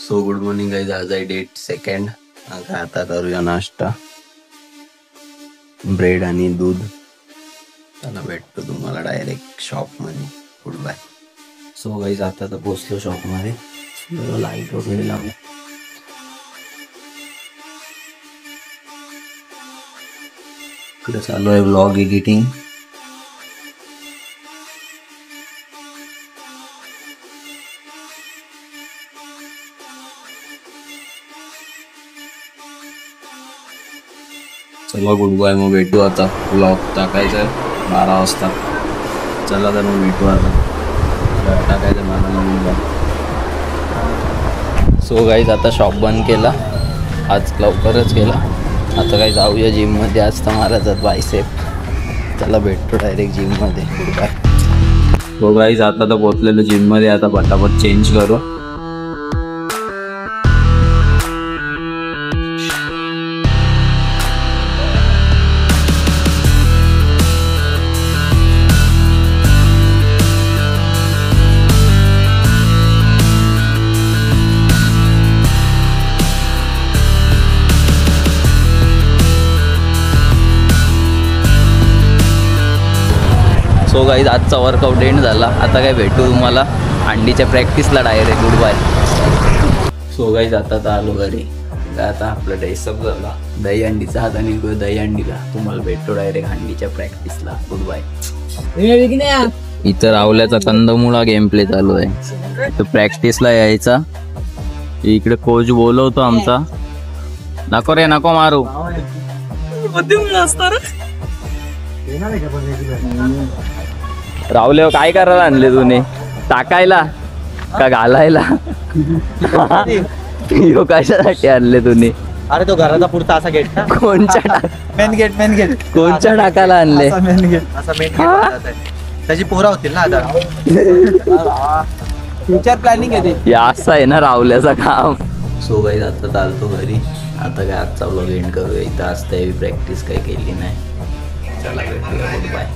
So good morning guys, आज आहे date 2. आता करूया नाश्ता, ब्रेड आणि दूध. त्याला भेटतो तुम्हाला डायरेक्ट शॉपमध्ये. Good bye. सो गाइस आता तर पोचलो शॉपमध्ये. लाईट वगैरे लावू. इकडे चालू आहे व्लॉग एडिटिंग. चला गुड बाय. मग भेटू आता. व्लॉग टाकायचा आहे 12 वाजता. चला तर मग भेटू आता. टाकायचं मला नवीन. सो गाईज आता शॉप बंद केला. आज लवकरच केला. आता काय जाऊया जिममध्ये. आज तर मारायचं बायसेप. चला भेटतो डायरेक्ट जिममध्ये. Good bye. सो गाईज आता तर पोचलेलो जिममध्ये. आता पटापट चेंज करू. सो गाईज आजचा वर्कआउट एंड झाला. आता काय भेटू तुम्हाला अंडीच्या प्रॅक्टिसला direct. Good bye. So guys आता तर आलो घरी. आता आपलं डेसअप झाला. दही अंडीचा हाताने दही अंडीला. तुम्हाला भेटतो डायरेक्ट अंडीच्या प्रॅक्टिसला. Good bye. इथं रावल्याचा कंदमुळा गेम प्ले चालू आहे. तो प्रॅक्टिसला यायचा. इकडे कोच बोलवतो आमचा. नको रे नको मारू. रावले काय करायला आणले तुम्ही? टाकायला का घालायला? यो कशासाठी आणले तुम्ही? अरे तो घराचा पुरता असा गेट ना. कोणच्या मेन गेट कोणच्या टाकायला आणले? मेन गेट त्याची पोरा होतील ना आता. फ्युचर प्लॅनिंग आहे ते. असं आहे ना रावल्याचं काम. सो गाईज आता चालतो घरी. आता काय आजचा व्लॉग एंड करूया. इथं आज त्यावेळी प्रॅक्टिस काही केली नाही. चला भेटूया. Good bye.